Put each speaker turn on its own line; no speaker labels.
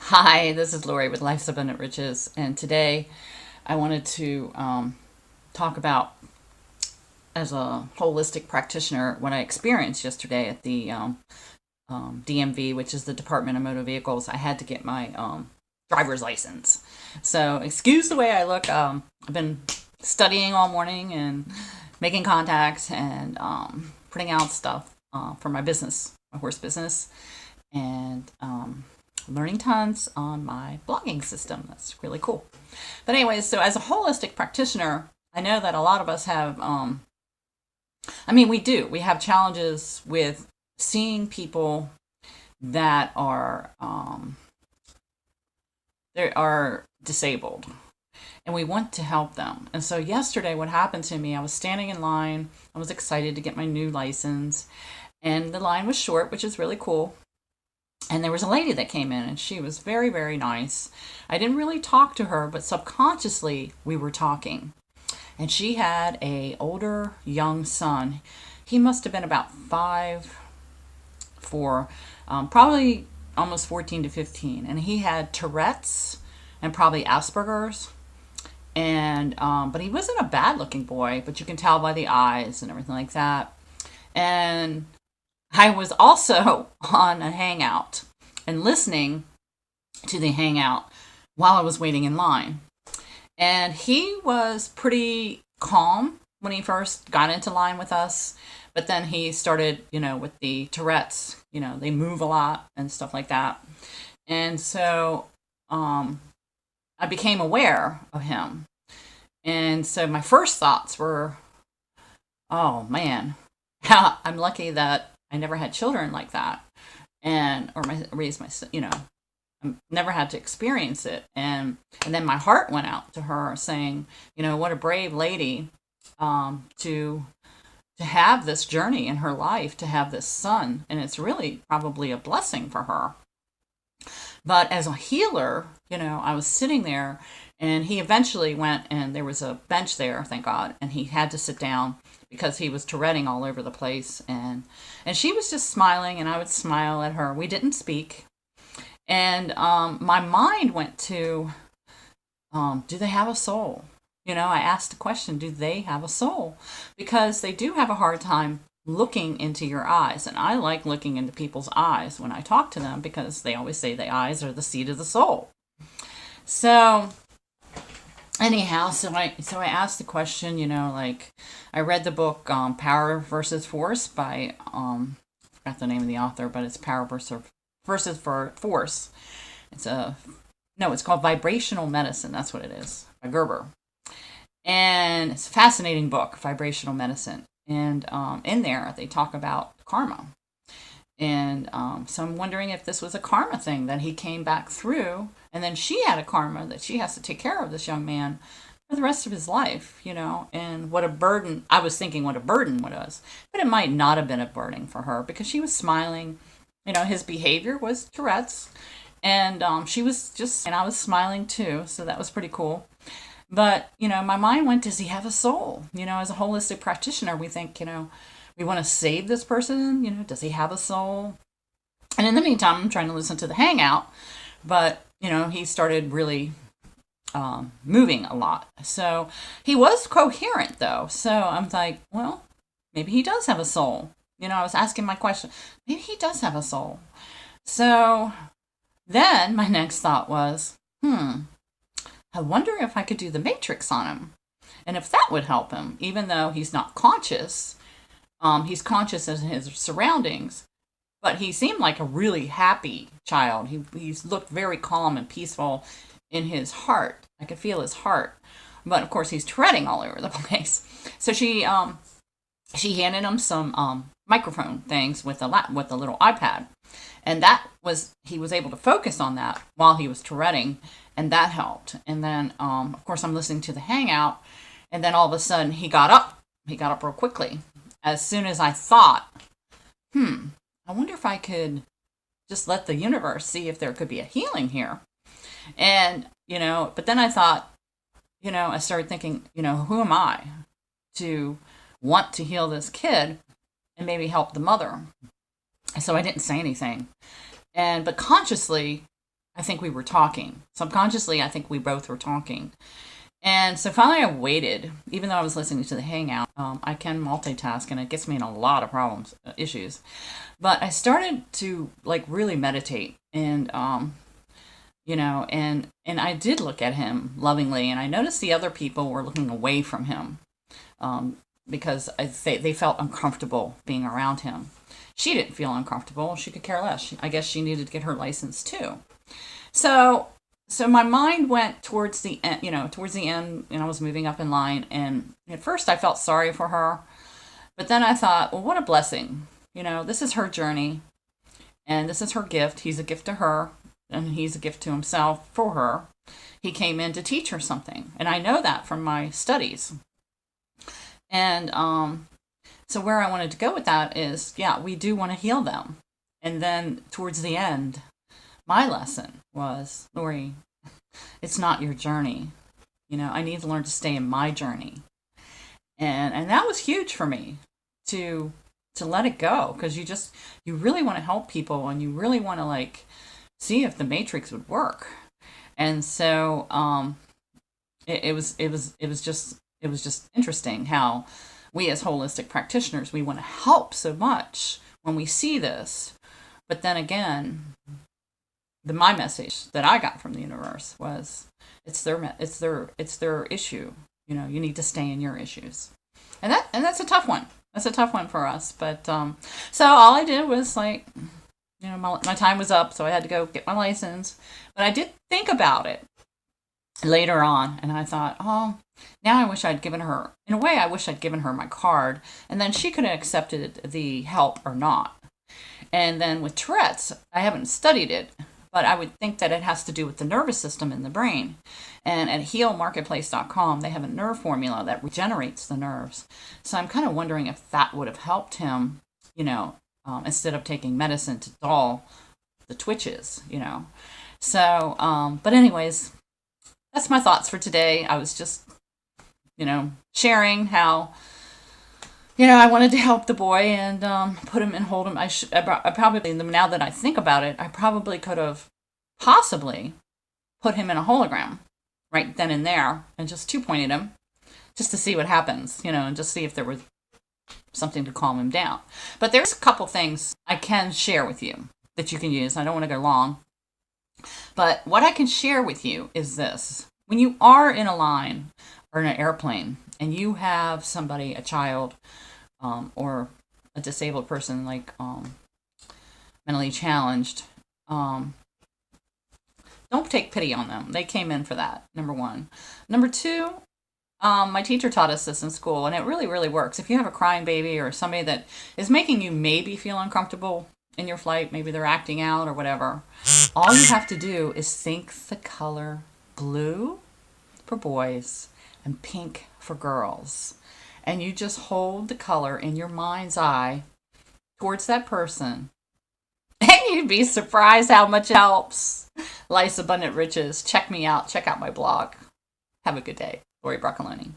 Hi, this is Lori with Life's Abundant Riches, and today I wanted to talk about, as a holistic practitioner, what I experienced yesterday at the DMV, which is the Department of Motor Vehicles. I had to get my driver's license. So, excuse the way I look. I've been studying all morning and making contacts and putting out stuff for my business, my horse business, and learning tons on my blogging system. That's really cool. But anyways, so as a holistic practitioner, I know that a lot of us have, we do. We have challenges with seeing people that they are disabled, and we want to help them. And so yesterday, what happened to me, I was standing in line. I was excited to get my new license, and the line was short, which is really cool. And there was a lady that came in, and she was very, very nice. I didn't really talk to her, but subconsciously we were talking. And she had a older young son. He must have been about 5'4", probably almost 14 to 15. And he had Tourette's and probably Asperger's. And but he wasn't a bad looking boy, but you can tell by the eyes and everything like that. And I was also on a hangout and listening to the hangout while I was waiting in line. And he was pretty calm when he first got into line with us. But then he started, with the Tourette's, they move a lot and stuff like that. And so I became aware of him. And so my first thoughts were, oh man, I'm lucky that I never had children like that, raised my, I never had to experience it, and then my heart went out to her, saying, what a brave lady, to have this journey in her life, to have this son, and it's really probably a blessing for her. But as a healer, I was sitting there, and he eventually went, and there was a bench there, thank God, and he had to sit down because he was Touretting all over the place. And she was just smiling, and I would smile at her. We didn't speak. And my mind went to, do they have a soul? I asked the question, do they have a soul? Because they do have a hard time looking into your eyes. And I like looking into people's eyes when I talk to them, because they always say the eyes are the seat of the soul. So anyhow, so I asked the question, I read the book Power versus Force by I forgot the name of the author, but it's Power versus Force. It's called Vibrational Medicine. That's what it is, by Gerber. And it's a fascinating book, Vibrational Medicine. And in there, they talk about karma. And so I'm wondering if this was a karma thing that he came back through, and then she had a karma that she has to take care of this young man for the rest of his life, and what a burden. I was thinking what a burden it was, but it might not have been a burden for her, because she was smiling. His behavior was Tourette's, and she was just, and I was smiling too, so that was pretty cool. But, my mind went, does he have a soul? As a holistic practitioner, we think, we want to save this person, does he have a soul? And in the meantime, I'm trying to listen to the hangout, but, he started really moving a lot. So he was coherent, though. So I'm like, well, maybe he does have a soul. I was asking my question, maybe he does have a soul. So then my next thought was, I wonder if I could do the matrix on him, and if that would help him, even though he's not conscious. He's conscious in his surroundings, but he seemed like a really happy child. He's looked very calm and peaceful in his heart. I could feel his heart, but of course he's treading all over the place. So she handed him some microphone things with a little iPad, and he was able to focus on that while he was Touretting, and that helped. And then of course I'm listening to the hangout, and then all of a sudden he got up real quickly. As soon as I thought, I wonder if I could just let the universe see if there could be a healing here. And, but then I thought, I started thinking, who am I to want to heal this kid and maybe help the mother? So I didn't say anything. But consciously, I think we were talking. Subconsciously, I think we both were talking. And so finally I waited, even though I was listening to the Hangout. I can multitask and it gets me in a lot of problems, issues. But I started to like really meditate and, and I did look at him lovingly, and I noticed the other people were looking away from him, because they felt uncomfortable being around him. She didn't feel uncomfortable. She could care less. I guess she needed to get her license too. So my mind went towards the end, and I was moving up in line. And at first I felt sorry for her, but then I thought, well, what a blessing. This is her journey and this is her gift. He's a gift to her and he's a gift to himself for her. He came in to teach her something. And I know that from my studies. And, so where I wanted to go with that is, yeah, we do want to heal them. And then towards the end, my lesson was, Lori, it's not your journey. I need to learn to stay in my journey. And that was huge for me to let it go, because you really want to help people and you really want to like see if the matrix would work. And so it was just interesting how we as holistic practitioners, we want to help so much when we see this. But then again, my message that I got from the universe was, it's their issue. You need to stay in your issues. And that's a tough one. That's a tough one for us. But so all I did was like, my time was up, so I had to go get my license. But I did think about it later on, and I thought, oh, now I wish I'd given her, in a way, I wish I'd given her my card, and then she could have accepted the help or not. And then with Tourette's, I haven't studied it, but I would think that it has to do with the nervous system in the brain. And at healmarketplace.com, they have a nerve formula that regenerates the nerves. So I'm kind of wondering if that would have helped him, instead of taking medicine to dull the twitches, So, but anyways, that's my thoughts for today. I was just, sharing how, I wanted to help the boy and put him and hold him. I probably, now that I think about it, I probably could have possibly put him in a hologram right then and there and just 2-pointed him just to see what happens, and just see if there was something to calm him down. But there's a couple things I can share with you that you can use. I don't want to go long. But what I can share with you is this. When you are in a line or in an airplane and you have somebody, a child, or a disabled person, like mentally challenged, don't take pity on them. They came in for that, number one. Number two, my teacher taught us this in school, and it really, really works. If you have a crying baby or somebody that is making you maybe feel uncomfortable in your flight, maybe they're acting out or whatever, all you have to do is think the color blue for boys and pink for girls. And you just hold the color in your mind's eye towards that person. And you'd be surprised how much it helps. Life's Abundant Riches. Check me out. Check out my blog. Have a good day. Lori Broccoloni.